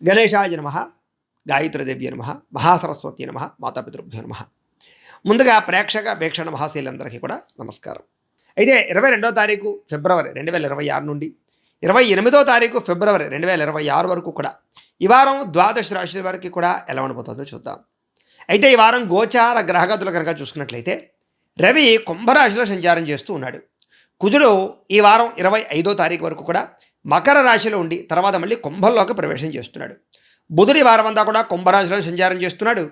గణేశాయ నమః, గాయత్రీదేవ్య నమః, మహాసరస్వతి నమః, మాతాపితృభ్యో నమః. ముందుగా ప్రేక్షక వీక్షణ మహాశీలందరికీ కూడా నమస్కారం. అయితే 22వ తారీఖు ఫిబ్రవరి 2026 నుండి 28వ తారీఖు ఫిబ్రవరి 2026 వరకు కూడా ఈ వారం ద్వాదశ రాశుల వారికి కూడా ఎలా ఉండబోతుందో చూద్దాం. అయితే ఈ వారం గోచార గ్రహగతులు కనుక చూసుకున్నట్లయితే రవి కుంభరాశిలో సంచారం చేస్తూ ఉన్నాడు. కుజుడు ఈ వారం 25వ తారీఖు వరకు కూడా మకర రాశిలో ఉండి తర్వాత మళ్ళీ కుంభంలోకి ప్రవేశం చేస్తున్నాడు. బుధుడి వారం అంతా కూడా కుంభరాశిలో సంచారం చేస్తున్నాడు.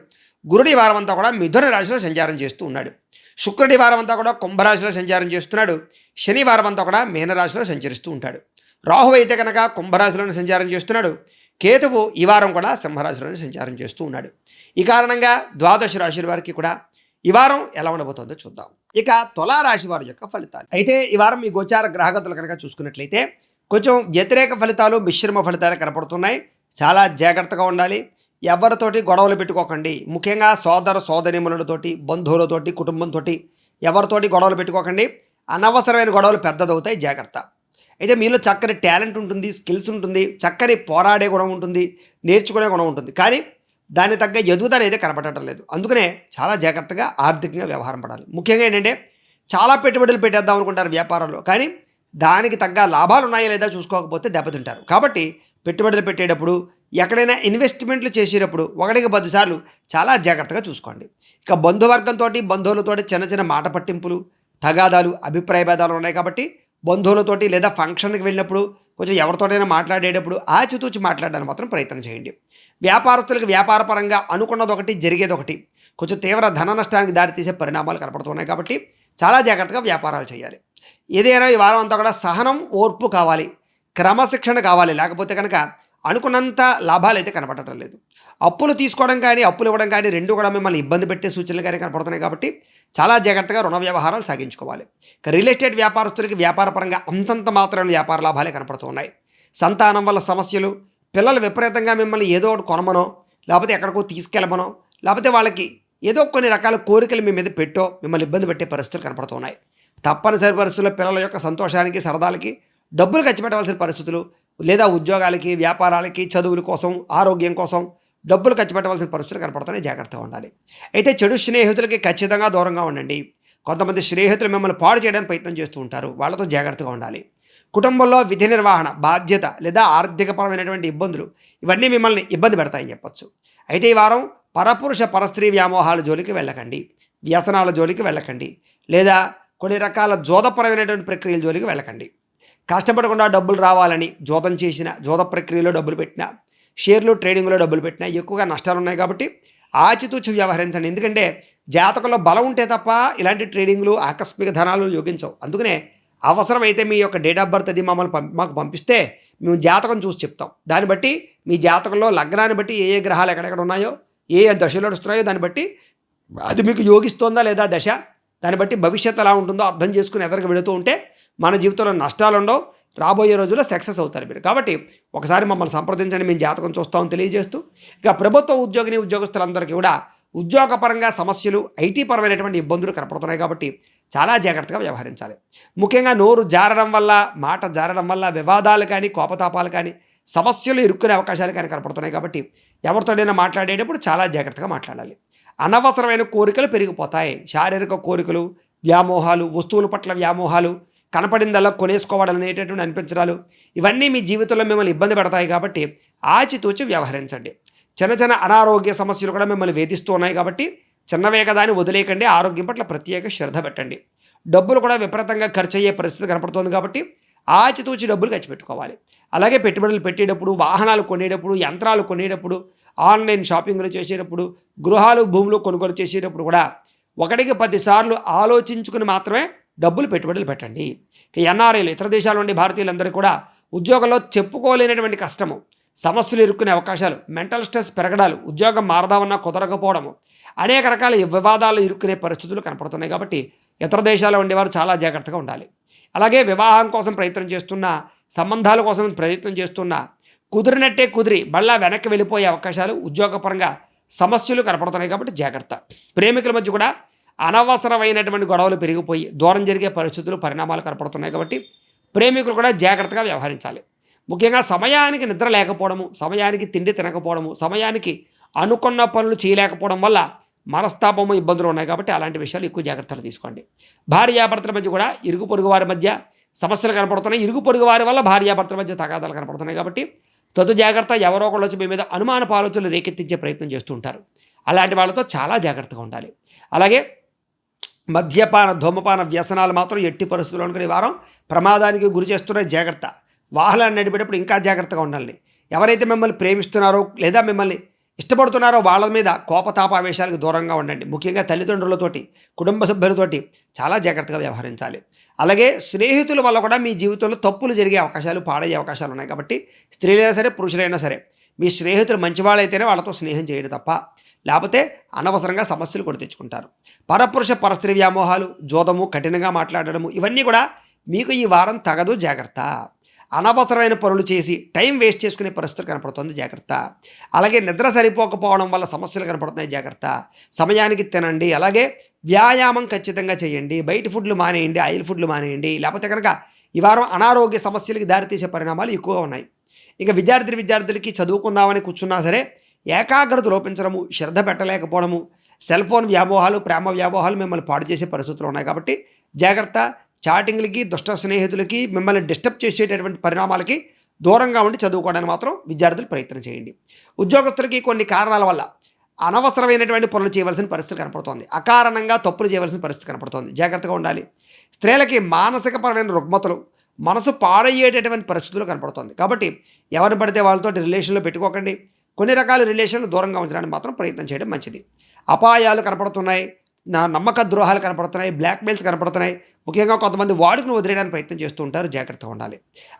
గురుడి వారం అంతా కూడా మిథున రాశిలో సంచారం చేస్తూ ఉన్నాడు. శుక్రుడి వారం అంతా కూడా కుంభరాశిలో సంచారం చేస్తున్నాడు. శని వారం అంతా కూడా మీనరాశిలో సంచరిస్తూ ఉంటాడు. రాహు అయితే కనుక కుంభరాశిలోనే సంచారం చేస్తున్నాడు. కేతువు ఈ వారం కూడా సింహరాశిలోనే సంచారం చేస్తూ ఉన్నాడు. ఈ కారణంగా ద్వాదశ రాశుల వారికి కూడా ఈ వారం ఎలా ఉండబోతుందో చూద్దాం. ఇక తులారాశి వారి యొక్క ఫలితాలు. అయితే ఈ వారం ఈ గోచార గ్రహగతులు కనుక చూసుకున్నట్లయితే కొంచెం వ్యతిరేక ఫలితాలు, మిశ్రమ ఫలితాలు కనపడుతున్నాయి. చాలా జాగ్రత్తగా ఉండాలి. ఎవరితోటి గొడవలు పెట్టుకోకండి. ముఖ్యంగా సోదర సోదరీమణులతోటి, బంధువులతోటి, కుటుంబంతో ఎవరితోటి గొడవలు పెట్టుకోకండి. అనవసరమైన గొడవలు పెద్దదవుతాయి, జాగ్రత్త. అయితే మీలో చక్కని టాలెంట్ ఉంటుంది, స్కిల్స్ ఉంటుంది, చక్కని పోరాడే గుణం ఉంటుంది, నేర్చుకునే గుణం ఉంటుంది. కానీ దాని తగ్గ ఎదుగుదల అయితే కనపడటం లేదు. అందుకనే చాలా జాగ్రత్తగా ఆర్థికంగా వ్యవహారం పడాలి. ముఖ్యంగా ఏంటంటే చాలా పెట్టుబడులు పెట్టేద్దాం అనుకుంటారు వ్యాపారంలో, కానీ దానికి తగ్గ లాభాలు ఉన్నాయా లేదా చూసుకోకపోతే దెబ్బతింటారు. కాబట్టి పెట్టుబడులు పెట్టేటప్పుడు, ఎక్కడైనా ఇన్వెస్ట్మెంట్లు చేసేటప్పుడు 1-10 సార్లు చాలా జాగ్రత్తగా చూసుకోండి. ఇక బంధువర్గంతో, బంధువులతో చిన్న చిన్న మాట పట్టింపులు, తగాదాలు, అభిప్రాయ భేదాలు ఉన్నాయి. కాబట్టి బంధువులతోటి లేదా ఫంక్షన్కి వెళ్ళినప్పుడు కొంచెం ఎవరితోటైనా మాట్లాడేటప్పుడు ఆచితూచి మాట్లాడడానికి మాత్రం ప్రయత్నం చేయండి. వ్యాపారస్తులకు వ్యాపారపరంగా అనుకున్నది ఒకటి, జరిగేది ఒకటి. కొంచెం తీవ్ర ధన నష్టానికి దారితీసే పరిణామాలు కనపడుతున్నాయి. కాబట్టి చాలా జాగ్రత్తగా వ్యాపారాలు చేయాలి. ఏదైనా ఈ వారం అంతా కూడా సహనం, ఓర్పు కావాలి, క్రమశిక్షణ కావాలి. లేకపోతే కనుక అనుకున్నంత లాభాలు అయితే కనపడటం లేదు. అప్పులు తీసుకోవడం కానీ, అప్పులు ఇవ్వడం కానీ రెండు కూడా మిమ్మల్ని ఇబ్బంది పెట్టే సూచనలు కానీ కనపడుతున్నాయి. కాబట్టి చాలా జాగ్రత్తగా రుణ వ్యవహారాలు సాగించుకోవాలి. ఇక రియల్ ఎస్టేట్ వ్యాపారస్తులకి వ్యాపారపరంగా అంతంత మాత్రమే వ్యాపార లాభాలే కనపడుతున్నాయి. సంతానం వల్ల సమస్యలు, పిల్లలు విపరీతంగా మిమ్మల్ని ఏదో ఒకటి కొనమనో, లేకపోతే ఎక్కడికో తీసుకెళ్ళమనో, లేకపోతే వాళ్ళకి ఏదో కొన్ని రకాల కోరికలు మీ మీద పెట్టో మిమ్మల్ని ఇబ్బంది పెట్టే పరిస్థితులు కనపడుతున్నాయి. తప్పనిసరి పరిస్థితుల్లో పిల్లల యొక్క సంతోషానికి, సరదాలకి డబ్బులు ఖర్చు పెట్టవలసిన పరిస్థితులు, లేదా ఉద్యోగాలకి, వ్యాపారాలకి, చదువుల కోసం, ఆరోగ్యం కోసం డబ్బులు ఖర్చు పెట్టవలసిన పరిస్థితులు కనపడుతున్నాయి. జాగ్రత్తగా ఉండాలి. అయితే చెడు స్నేహితులకి ఖచ్చితంగా దూరంగా ఉండండి. కొంతమంది స్నేహితులు మిమ్మల్ని పాడు చేయడానికి ప్రయత్నం చేస్తూ ఉంటారు. వాళ్ళతో జాగ్రత్తగా ఉండాలి. కుటుంబంలో విధి నిర్వహణ, బాధ్యత లేదా ఆర్థికపరమైనటువంటి ఇబ్బందులు ఇవన్నీ మిమ్మల్ని ఇబ్బంది పెడతాయని చెప్పచ్చు. అయితే ఈ వారం పరపురుష పరస్త్రీ వ్యామోహాల జోలికి వెళ్ళకండి, వ్యసనాల జోలికి వెళ్ళకండి, లేదా కొన్ని రకాల జోదపరమైనటువంటి ప్రక్రియల జోలికి వెళ్ళకండి. కష్టపడకుండా డబ్బులు రావాలని జోదం చేసిన, జోద ప్రక్రియలో డబ్బులు పెట్టినా, షేర్లు ట్రేడింగ్లో డబ్బులు పెట్టినా ఎక్కువగా నష్టాలు ఉన్నాయి. కాబట్టి ఆచితూచి వ్యవహరించండి. ఎందుకంటే జాతకంలో బలం ఉంటే తప్ప ఇలాంటి ట్రేడింగ్లు, ఆకస్మిక ధనాలు యోగించవు. అందుకనే అవసరమైతే మీ యొక్క డేట్ ఆఫ్ బర్త్ అది మాకు పంపిస్తే మేము జాతకం చూసి చెప్తాం. దాన్ని బట్టి మీ జాతకంలో లగ్నాన్ని బట్టి ఏ ఏ గ్రహాలు ఎక్కడెక్కడ ఉన్నాయో, ఏ ఏ దశలు నడుస్తున్నాయో దాన్ని బట్టి అది మీకు యోగిస్తోందా లేదా దశ, దాన్ని బట్టి భవిష్యత్తు ఎలా ఉంటుందో అర్థం చేసుకుని ఎదరికి వెళుతూ ఉంటే మన జీవితంలో నష్టాలు ఉండవు, రాబోయే రోజుల్లో సక్సెస్ అవుతారు మీరు. కాబట్టి ఒకసారి మమ్మల్ని సంప్రదించండి, మేము జాతకం చూస్తామని తెలియజేస్తూ, ఇక ప్రభుత్వ ఉద్యోగస్తులందరికీ కూడా ఉద్యోగపరంగా సమస్యలు, ఐటీ పరమైనటువంటి ఇబ్బందులు కనపడుతున్నాయి. కాబట్టి చాలా జాగ్రత్తగా వ్యవహరించాలి. ముఖ్యంగా నోరు జారడం వల్ల, మాట జారడం వల్ల వివాదాలు కానీ, కోపతాపాలు కానీ, సమస్యలు ఇరుక్కునే అవకాశాలు కానీ కనపడుతున్నాయి. కాబట్టి ఎవరితోనైనా మాట్లాడేటప్పుడు చాలా జాగ్రత్తగా మాట్లాడాలి. అనవసరమైన కోరికలు పెరిగిపోతాయి. శారీరక కోరికలు, వ్యామోహాలు, వస్తువుల పట్ల వ్యామోహాలు, కనపడిందల్లా కొనేసుకోవడాలనేటటువంటి అనిపించడాలు ఇవన్నీ మీ జీవితంలో మిమ్మల్ని ఇబ్బంది పెడతాయి. కాబట్టి ఆచితూచి వ్యవహరించండి. చిన్న చిన్న అనారోగ్య సమస్యలు కూడా మిమ్మల్ని వేధిస్తూ ఉన్నాయి. కాబట్టి చిన్నవే కదా అని వదిలేయకండి. ఆరోగ్యం పట్ల ప్రత్యేక శ్రద్ధ పెట్టండి. డబ్బులు కూడా విపరీతంగా ఖర్చు అయ్యే పరిస్థితి కనపడుతుంది. కాబట్టి ఆచితూచి డబ్బులు ఖర్చు పెట్టుకోవాలి. అలాగే పెట్టుబడులు పెట్టేటప్పుడు, వాహనాలు కొనేటప్పుడు, యంత్రాలు కొనేటప్పుడు, ఆన్లైన్ షాపింగ్లు చేసేటప్పుడు, గృహాలు, భూములు కొనుగోలు చేసేటప్పుడు కూడా 1-10 సార్లు ఆలోచించుకుని మాత్రమే డబ్బులు పెట్టుబడులు పెట్టండి. ఎన్ఆర్ఐలు, ఇతర దేశాల నుండి భారతీయులందరూ కూడా ఉద్యోగంలో చెప్పుకోలేనటువంటి కష్టము, సమస్యలు ఇరుక్కునే అవకాశాలు, మెంటల్ స్ట్రెస్ పెరగడాలు, ఉద్యోగం మారదామన్నా కుదరకపోవడము, అనేక రకాల వివాదాలు ఇరుక్కునే పరిస్థితులు కనపడుతున్నాయి. కాబట్టి ఇతర దేశాల్లో ఉండేవారు చాలా జాగ్రత్తగా ఉండాలి. అలాగే వివాహం కోసం ప్రయత్నం చేస్తున్న, సంబంధాల కోసం ప్రయత్నం చేస్తున్న, కుదిరినట్టే కుదిరి మళ్ళా వెనక్కి వెళ్ళిపోయే అవకాశాలు, ఉద్యోగపరంగా సమస్యలు కనపడుతున్నాయి. కాబట్టి జాగ్రత్త. ప్రేమికుల మధ్య కూడా అనవసరమైనటువంటి గొడవలు పెరిగిపోయి దూరం జరిగే పరిస్థితులు, పరిణామాలు కనపడుతున్నాయి. కాబట్టి ప్రేమికులు కూడా జాగ్రత్తగా వ్యవహరించాలి. ముఖ్యంగా సమయానికి నిద్ర లేకపోవడము, సమయానికి తిండి తినకపోవడము, సమయానికి అనుకున్న పనులు చేయలేకపోవడం వల్ల మనస్తాపము, ఇబ్బందులు ఉన్నాయి కాబట్టి అలాంటి విషయాలు ఎక్కువ జాగ్రత్తలు తీసుకోండి. భార్యాభర్తల మధ్య కూడా ఇరుగు పొరుగు వారి మధ్య సమస్యలు కనపడుతున్నాయి. ఇరుగు పొరుగు వారి వల్ల భార్యాభర్తల మధ్య తగాదాలు కనపడుతున్నాయి కాబట్టి తదు జాగ్రత్త. ఎవరో ఒకళ్ళు వచ్చి మీ మీద అనుమానపు ఆలోచనలు రేకెత్తించే ప్రయత్నం చేస్తూ ఉంటారు. అలాంటి వాళ్ళతో చాలా జాగ్రత్తగా ఉండాలి. అలాగే మద్యపాన, ధూమపాన వ్యసనాలు మాత్రం ఎట్టి పరిస్థితుల్లో అనుకునే వారం ప్రమాదానికి గురి చేస్తున్న జాగ్రత్త. వాహనాన్ని నడిపేటప్పుడు ఇంకా జాగ్రత్తగా ఉండాలి. ఎవరైతే మిమ్మల్ని ప్రేమిస్తున్నారో లేదా మిమ్మల్ని ఇష్టపడుతున్నారో వాళ్ళ మీద కోపతాపావేశాలకు దూరంగా ఉండండి. ముఖ్యంగా తల్లిదండ్రులతోటి, కుటుంబ సభ్యులతోటి చాలా జాగ్రత్తగా వ్యవహరించాలి. అలాగే స్నేహితుల వల్ల కూడా మీ జీవితంలో తప్పులు జరిగే అవకాశాలు, పాడయ్యే అవకాశాలు ఉన్నాయి కాబట్టి స్త్రీలైనా సరే, పురుషులైనా సరే మీ స్నేహితులు మంచివాళ్ళైతేనే వాళ్ళతో స్నేహం చేయడం తప్ప లేకపోతే అనవసరంగా సమస్యలు కూడా తెచ్చుకుంటారు. పరపురుష పరస్త్రీ వ్యామోహాలు, జోదము, కఠినంగా మాట్లాడడము ఇవన్నీ కూడా మీకు ఈ వారం తగదు. జాగ్రత్త. అనవసరమైన పనులు చేసి టైం వేస్ట్ చేసుకునే పరిస్థితులు కనపడుతుంది. జాగ్రత్త. అలాగే నిద్ర సరిపోకపోవడం వల్ల సమస్యలు కనపడుతున్నాయి. జాగ్రత్త. సమయానికి తినండి. అలాగే వ్యాయామం ఖచ్చితంగా చేయండి. బయట ఫుడ్లు మానేయండి, ఆయిల్ ఫుడ్లు మానేయండి. లేకపోతే కనుక ఈ వారం అనారోగ్య సమస్యలకి దారితీసే పరిణామాలు ఎక్కువగా ఉన్నాయి. ఇక విద్యార్థులకి చదువుకుందామని కూర్చున్నా సరే ఏకాగ్రత లోపించడము, శ్రద్ధ పెట్టలేకపోవడము, సెల్ ఫోన్ వ్యామోహాలు, ప్రేమ వ్యామోహాలు మిమ్మల్ని పాడు చేసే పరిస్థితులు ఉన్నాయి కాబట్టి జాగ్రత్త. చాటింగ్లకి, దుష్ట స్నేహితులకి, మిమ్మల్ని డిస్టర్బ్ చేసేటటువంటి పరిణామాలకి దూరంగా ఉండి చదువుకోవడానికి మాత్రం విద్యార్థులు ప్రయత్నం చేయండి. ఉద్యోగస్తులకి కొన్ని కారణాల వల్ల అనవసరమైనటువంటి పనులు చేయవలసిన పరిస్థితి కనపడుతోంది. అకారణంగా తప్పులు చేయవలసిన పరిస్థితి కనపడుతోంది. జాగ్రత్తగా ఉండాలి. స్త్రీలకి మానసికపరమైన రుగ్మతలు, మనసు పాడయ్యేటటువంటి పరిస్థితులు కనపడుతోంది కాబట్టి ఎవరిని పడితే వాళ్ళతో రిలేషన్లో పెట్టుకోకండి. కొన్ని రకాల రిలేషన్లు దూరంగా ఉంచడానికి మాత్రం ప్రయత్నం చేయడం మంచిది. అపాయాలు కనపడుతున్నాయి, నమ్మక ద్రోహాలు కనపడుతున్నాయి, బ్లాక్మెయిల్స్ కనపడుతున్నాయి. ముఖ్యంగా కొంతమంది వాడుకుని వదిలేయడానికి ప్రయత్నం చేస్తూ ఉంటారు. జాగ్రత్తగా ఉండాలి.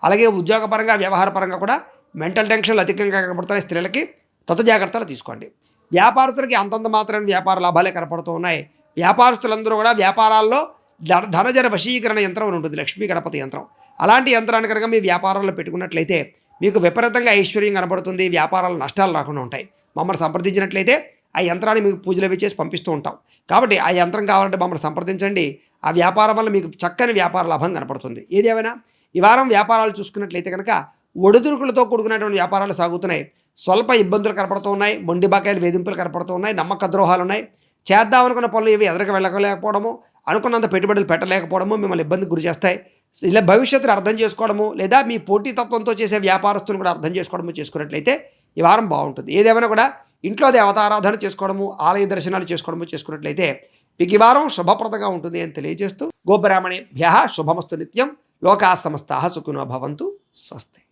అలాగే ఉద్యోగపరంగా, వ్యవహారపరంగా కూడా మెంటల్ టెన్షన్లు అధికంగా కనపడుతున్నాయి. స్త్రీలకి జాగ్రత్తలు తీసుకోండి. వ్యాపారస్తులకి అంతంత మాత్రమే వ్యాపార లాభాలే కనపడుతూ ఉన్నాయి. వ్యాపారస్తులందరూ కూడా వ్యాపారాల్లో ధనజన వశీకరణ యంత్రం అని ఉంటుంది, లక్ష్మీ గణపతి యంత్రం. అలాంటి యంత్రాన్ని కనుక మీ వ్యాపారంలో పెట్టుకున్నట్లయితే మీకు విపరీతంగా ఐశ్వర్యం కనబడుతుంది. వ్యాపారాలు నష్టాలు రాకుండా ఉంటాయి. మమ్మల్ని సంప్రదించినట్లయితే ఆ యంత్రాన్ని మీకు పూజలు అవి చేసి పంపిస్తూ ఉంటాం. కాబట్టి ఆ యంత్రం కావాలంటే మమ్మల్ని సంప్రదించండి. ఆ వ్యాపారం వల్ల మీకు చక్కని వ్యాపార లాభం కనపడుతుంది. ఏది ఏమైనా ఈ వారం వ్యాపారాలు చూసుకున్నట్లయితే కనుక ఒడిదుడుకులతో కూడుకున్నటువంటి వ్యాపారాలు సాగుతున్నాయి. స్వల్ప ఇబ్బందులు కనపడుతూ ఉన్నాయి. మొండి బాకాయలు, వేధింపులు కనపడుతూ ఉన్నాయి. నమ్మక ద్రోహాలు ఉన్నాయి. చేద్దామనుకున్న పనులు ఏవి ఎదరికి వెళ్ళలేకపోవడము, అనుకున్నంత పెట్టుబడులు పెట్టలేకపోవడము మిమ్మల్ని ఇబ్బందికి గురి చేస్తాయి. ఇలా భవిష్యత్తును అర్థం చేసుకోవడము లేదా మీ పోటీతత్వంతో చేసే వ్యాపారస్తులను కూడా అర్థం చేసుకోవడము చేసుకున్నట్లయితే ఈ వారం బాగుంటుంది. ఏదేమైనా కూడా ఇంట్లో దేవతారాధన చేసుకోవడము, ఆలయ దర్శనాలు చేసుకోవడము చేసుకున్నట్లయితే మీకు ఈ వారం శుభప్రదంగా ఉంటుంది అని తెలియజేస్తూ గోబ్రాహ్మణేభ్యః శుభమస్తు నిత్యం. లోకాః సమస్తాః సుఖినో భవంతు. స్వస్తి.